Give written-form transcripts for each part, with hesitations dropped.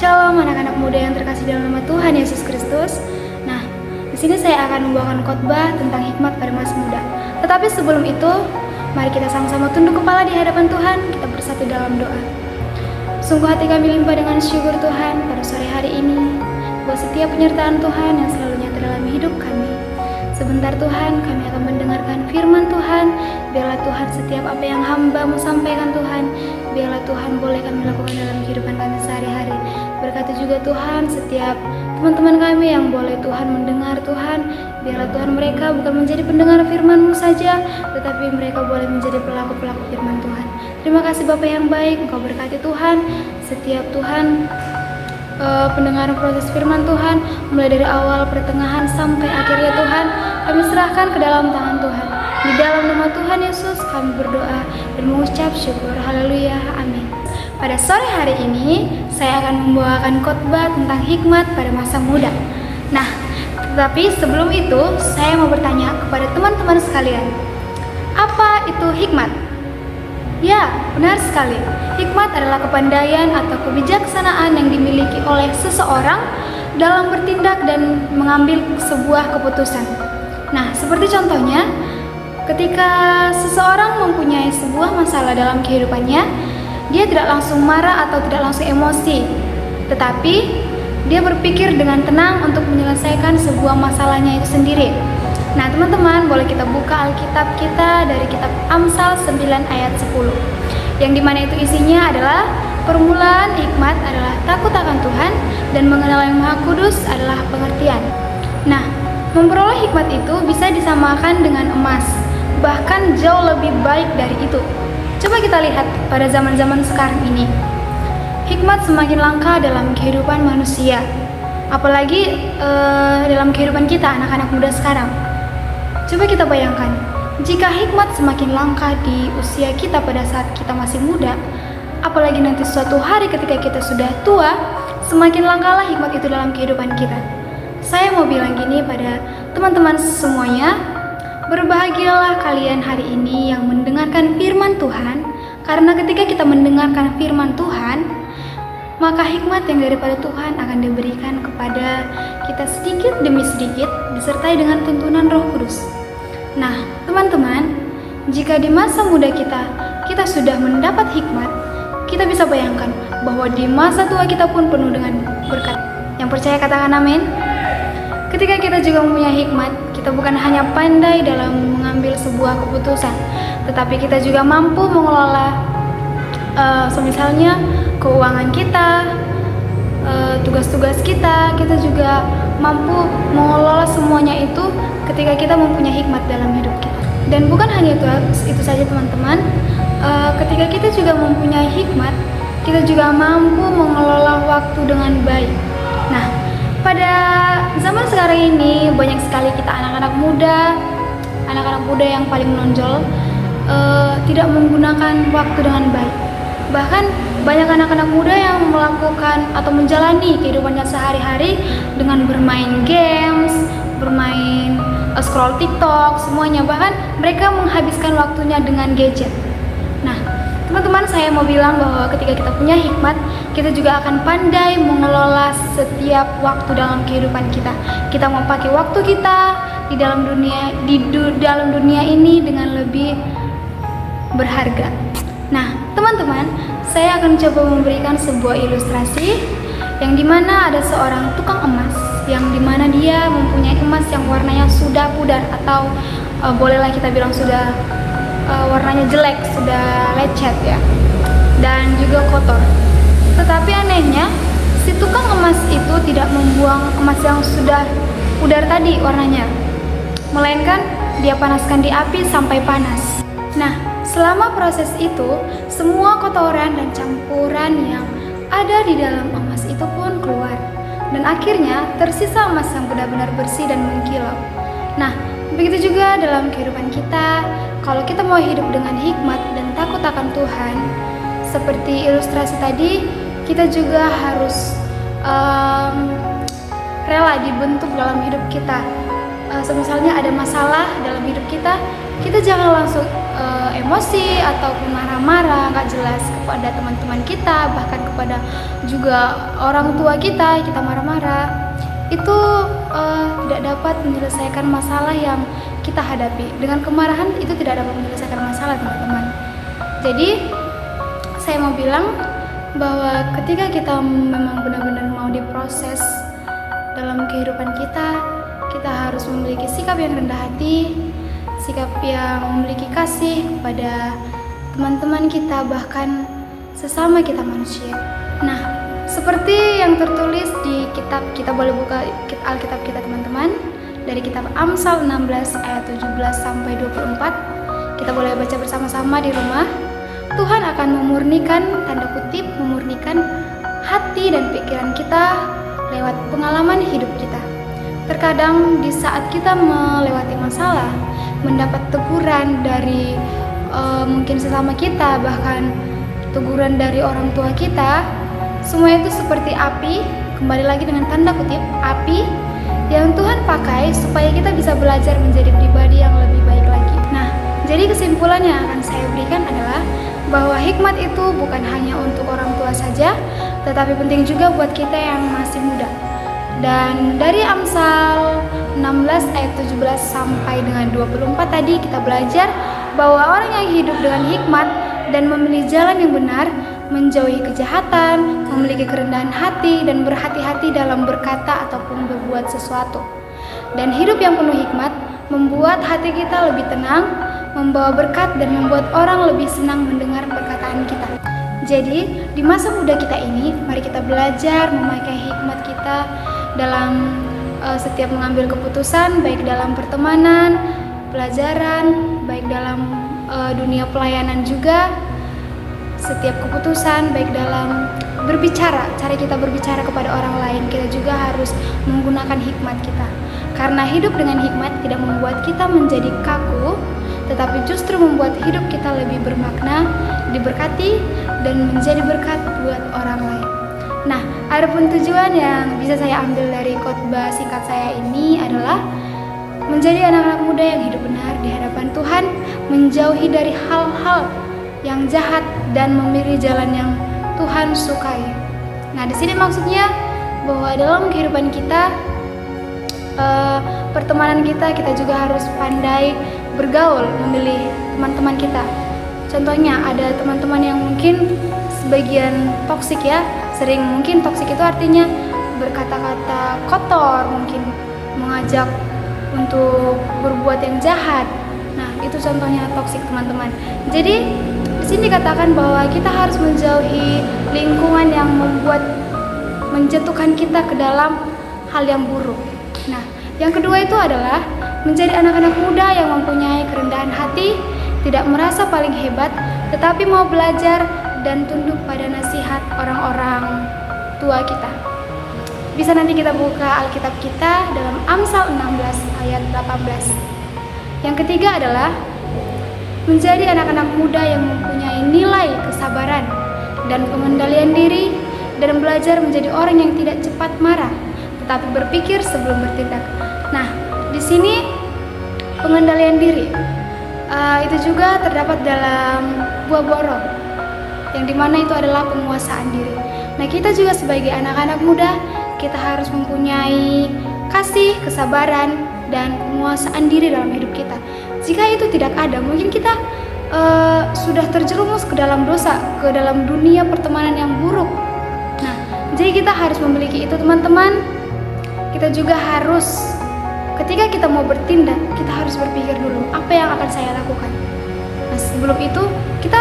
Shalom anak-anak muda yang terkasih dalam nama Tuhan Yesus Kristus. Nah, di sini saya akan membawakan khotbah tentang hikmat pada masa muda. Tetapi sebelum itu, mari kita sama-sama tunduk kepala di hadapan Tuhan, kita bersatu dalam doa. Sungguh hati kami limpah dengan syukur Tuhan pada sore hari ini, bahwa setiap penyertaan Tuhan yang selalu nyata dalam hidup kami. Sebentar Tuhan, kami akan mendengarkan firman Tuhan. Biarlah Tuhan setiap apa yang hamba-Mu sampaikan Tuhan, biarlah Tuhan boleh kami lakukan dalam kehidupan kami sehari-hari. Berkati juga Tuhan setiap teman-teman kami yang boleh Tuhan mendengar Tuhan. Biarlah Tuhan mereka bukan menjadi pendengar firman-Mu saja, tetapi mereka boleh menjadi pelaku-pelaku firman Tuhan. Terima kasih Bapa yang baik, Engkau berkati Tuhan setiap Tuhan pendengaran proses firman Tuhan, mulai dari awal, pertengahan, sampai akhirnya Tuhan, kami serahkan ke dalam tangan Tuhan. Di dalam nama Tuhan Yesus kami berdoa dan mengucap syukur. Haleluya, amin. Pada sore hari ini saya akan membawakan khotbah tentang hikmat pada masa muda. Nah, tetapi sebelum itu saya mau bertanya kepada teman-teman sekalian, apa itu hikmat? Ya, benar sekali. Hikmat adalah kepandaian atau kebijaksanaan yang dimiliki oleh seseorang dalam bertindak dan mengambil sebuah keputusan. Nah, seperti contohnya, ketika seseorang mempunyai sebuah masalah dalam kehidupannya, dia tidak langsung marah atau tidak langsung emosi, tetapi dia berpikir dengan tenang untuk menyelesaikan sebuah masalahnya itu sendiri. Nah teman-teman, boleh kita buka Alkitab kita dari kitab Amsal 9 ayat 10, yang dimana itu isinya adalah permulaan hikmat adalah takut akan Tuhan dan mengenal Yang Maha Kudus adalah pengertian. Nah, memperoleh hikmat itu bisa disamakan dengan emas, bahkan jauh lebih baik dari itu. Coba kita lihat pada zaman-zaman sekarang ini, hikmat semakin langka dalam kehidupan manusia, apalagi dalam kehidupan kita anak-anak muda sekarang. Coba kita bayangkan, jika hikmat semakin langka di usia kita pada saat kita masih muda, apalagi nanti suatu hari ketika kita sudah tua, semakin langkalah hikmat itu dalam kehidupan kita. Saya mau bilang gini pada teman-teman semuanya, berbahagialah kalian hari ini yang mendengarkan firman Tuhan, karena ketika kita mendengarkan firman Tuhan, maka hikmat yang daripada Tuhan akan diberikan kepada kita sedikit demi sedikit, disertai dengan tuntunan Roh Kudus. Nah, teman-teman, jika di masa muda kita sudah mendapat hikmat, kita bisa bayangkan bahwa di masa tua kita pun penuh dengan berkat. Yang percaya katakan amin. Ketika kita juga mempunyai hikmat, kita bukan hanya pandai dalam mengambil sebuah keputusan, tetapi kita juga mampu mengelola misalnya keuangan kita, tugas-tugas kita juga mampu mengelola semuanya itu ketika kita mempunyai hikmat dalam hidup kita. Dan bukan hanya itu saja teman-teman, ketika kita juga mempunyai hikmat, kita juga mampu mengelola waktu dengan baik. Nah, pada zaman sekarang ini banyak sekali kita anak-anak muda yang paling menonjol tidak menggunakan waktu dengan baik. Bahkan banyak anak-anak muda yang melakukan atau menjalani kehidupannya sehari-hari dengan bermain games, bermain scroll TikTok, semuanya. Bahkan mereka menghabiskan waktunya dengan gadget. Nah, teman-teman, saya mau bilang bahwa ketika kita punya hikmat, kita juga akan pandai mengelola setiap waktu dalam kehidupan kita. Kita mau pakai waktu kita di dalam dunia ini dengan lebih berharga. Nah, teman-teman, saya akan coba memberikan sebuah ilustrasi yang dimana ada seorang tukang emas, yang dimana dia mempunyai emas yang warnanya sudah pudar atau bolehlah kita bilang sudah warnanya jelek, sudah lecet ya, dan juga kotor. Tetapi anehnya, si tukang emas itu tidak membuang emas yang sudah pudar tadi warnanya, melainkan dia panaskan di api sampai panas. Nah, selama proses itu, semua kotoran dan campuran yang ada di dalam emas itu pun keluar. Dan akhirnya tersisa emas yang benar-benar bersih dan mengkilau. Nah, begitu juga dalam kehidupan kita. Kalau kita mau hidup dengan hikmat dan takut akan Tuhan, seperti ilustrasi tadi, kita juga harus rela dibentuk dalam hidup kita. Semisalnya ada masalah dalam hidup kita, kita jangan langsung emosi ataupun marah-marah nggak jelas kepada teman-teman kita, bahkan kepada juga orang tua kita marah-marah. Itu tidak dapat menyelesaikan masalah yang kita hadapi. Dengan kemarahan itu tidak dapat menyelesaikan masalah, teman-teman. Jadi saya mau bilang bahwa ketika kita memang benar-benar mau diproses dalam kehidupan kita, kita harus memiliki sikap yang rendah hati, sikap yang memiliki kasih kepada teman-teman kita, bahkan sesama kita manusia. Nah, seperti yang tertulis di kitab, kita boleh buka Alkitab kita, teman-teman, dari kitab Amsal 16 ayat 17 sampai 24. Kita boleh baca bersama-sama di rumah. Tuhan akan memurnikan, tanda kutip, memurnikan hati dan pikiran kita lewat pengalaman hidup kita. Terkadang di saat kita melewati masalah, mendapat teguran dari mungkin sesama kita, bahkan teguran dari orang tua kita, semua itu seperti api, kembali lagi dengan tanda kutip, api yang Tuhan pakai supaya kita bisa belajar menjadi pribadi yang lebih baik lagi. Nah, jadi kesimpulan yang akan saya berikan adalah bahwa hikmat itu bukan hanya untuk orang tua saja, tetapi penting juga buat kita yang masih muda. Dan dari Amsal 16 ayat 17 sampai dengan 24 tadi kita belajar bahwa orang yang hidup dengan hikmat dan memilih jalan yang benar, menjauhi kejahatan, memiliki kerendahan hati, dan berhati-hati dalam berkata ataupun berbuat sesuatu. Dan hidup yang penuh hikmat membuat hati kita lebih tenang, membawa berkat, dan membuat orang lebih senang mendengar perkataan kita. Jadi, di masa muda kita ini, mari kita belajar memakai hikmat kita dalam setiap mengambil keputusan, baik dalam pertemanan, pelajaran, baik dalam dunia pelayanan juga. Setiap keputusan, baik dalam berbicara, cara kita berbicara kepada orang lain, kita juga harus menggunakan hikmat kita. Karena hidup dengan hikmat tidak membuat kita menjadi kaku, tetapi justru membuat hidup kita lebih bermakna, diberkati, dan menjadi berkat buat orang lain. Nah, adapun tujuan yang bisa saya ambil dari khotbah singkat saya ini adalah menjadi anak-anak muda yang hidup benar di hadapan Tuhan, menjauhi dari hal-hal yang jahat dan memilih jalan yang Tuhan sukai. Nah, di sini maksudnya bahwa dalam kehidupan kita, pertemanan kita juga harus pandai bergaul, memilih teman-teman kita. Contohnya ada teman-teman yang mungkin sebagian toksik ya, mungkin toksik itu artinya berkata-kata kotor, mungkin mengajak untuk berbuat yang jahat. Nah, itu contohnya toksik, teman-teman. Jadi di sini dikatakan bahwa kita harus menjauhi lingkungan yang menjatuhkan kita ke dalam hal yang buruk. Nah, yang kedua itu adalah menjadi anak-anak muda yang mempunyai kerendahan hati, tidak merasa paling hebat, tetapi mau belajar dan tunduk pada nasihat orang-orang tua kita. Bisa nanti kita buka Alkitab kita dalam Amsal 16 ayat 18. Yang ketiga adalah menjadi anak-anak muda yang mempunyai nilai kesabaran dan pengendalian diri, dan belajar menjadi orang yang tidak cepat marah, tetapi berpikir sebelum bertindak. Nah, di sini pengendalian diri itu juga terdapat dalam buah borong, yang dimana itu adalah penguasaan diri. Nah, kita juga sebagai anak-anak muda, kita harus mempunyai kasih, kesabaran, dan penguasaan diri dalam hidup kita. Jika itu tidak ada, mungkin kita sudah terjerumus ke dalam dosa, ke dalam dunia pertemanan yang buruk. Nah, jadi kita harus memiliki itu, teman-teman. Kita juga harus, ketika kita mau bertindak, kita harus berpikir dulu, apa yang akan saya lakukan. Nah, sebelum itu, kita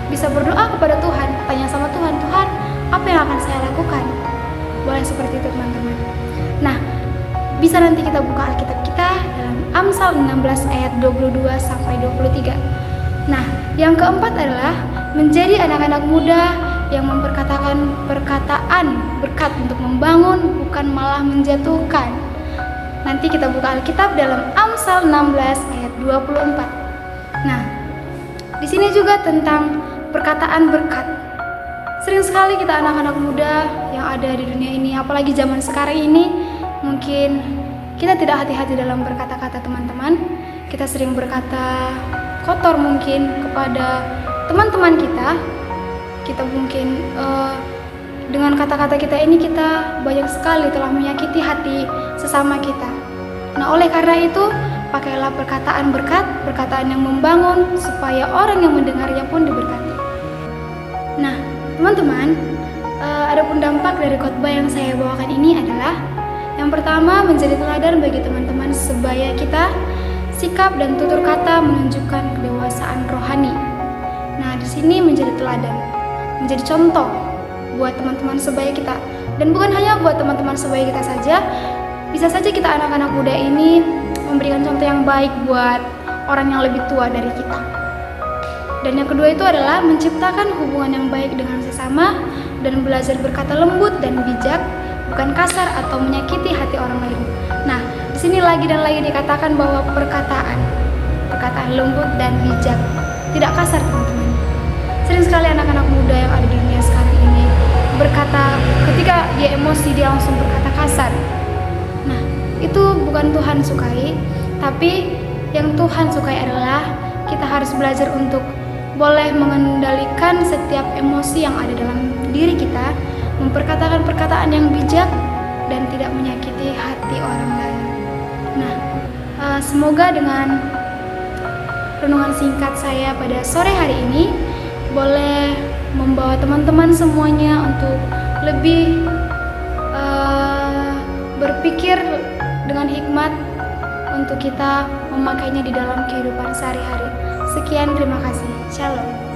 bisa berdoa kepada Tuhan, tanya sama Tuhan, Tuhan, apa yang akan saya lakukan? Boleh seperti itu, teman-teman. Nah, bisa nanti kita buka Alkitab kita dalam Amsal 16 ayat 22 sampai 23. Nah, yang keempat adalah menjadi anak-anak muda yang memperkatakan perkataan berkat untuk membangun, bukan malah menjatuhkan. Nanti kita buka Alkitab dalam Amsal 16 ayat 24. Nah, di sini juga tentang perkataan berkat. Sering sekali kita anak-anak muda yang ada di dunia ini, apalagi zaman sekarang ini, mungkin kita tidak hati-hati dalam berkata-kata teman-teman. Kita sering berkata kotor mungkin kepada teman-teman kita. Kita mungkin dengan kata-kata kita ini kita banyak sekali telah menyakiti hati sesama kita. Nah, oleh karena itu, pakailah perkataan berkat, perkataan yang membangun, supaya orang yang mendengarnya pun diberkati. Nah, teman-teman, adapun dampak dari khotbah yang saya bawakan ini adalah yang pertama, menjadi teladan bagi teman-teman sebaya kita sikap dan tutur kata menunjukkan kedewasaan rohani. Nah, di sini menjadi teladan, menjadi contoh buat teman-teman sebaya kita. Dan bukan hanya buat teman-teman sebaya kita saja, bisa saja kita anak-anak muda ini memberikan contoh yang baik buat orang yang lebih tua dari kita. Dan yang kedua itu adalah menciptakan hubungan yang baik dengan sesama dan belajar berkata lembut dan bijak, bukan kasar atau menyakiti hati orang lain. Nah, di sini lagi dan lagi dikatakan bahwa perkataan lembut dan bijak, tidak kasar, teman-teman. Sering sekali anak-anak muda yang ada di dunia sekarang ini berkata, ketika dia emosi dia langsung berkata kasar. Nah, itu bukan Tuhan sukai, tapi yang Tuhan sukai adalah kita harus belajar untuk boleh mengendalikan setiap emosi yang ada dalam diri kita, memperkatakan perkataan yang bijak dan tidak menyakiti hati orang lain. Nah, semoga dengan renungan singkat saya pada sore hari ini boleh membawa teman-teman semuanya untuk lebih berpikir dengan hikmat untuk kita memakainya di dalam kehidupan sehari-hari. Sekian, terima kasih. Shalom.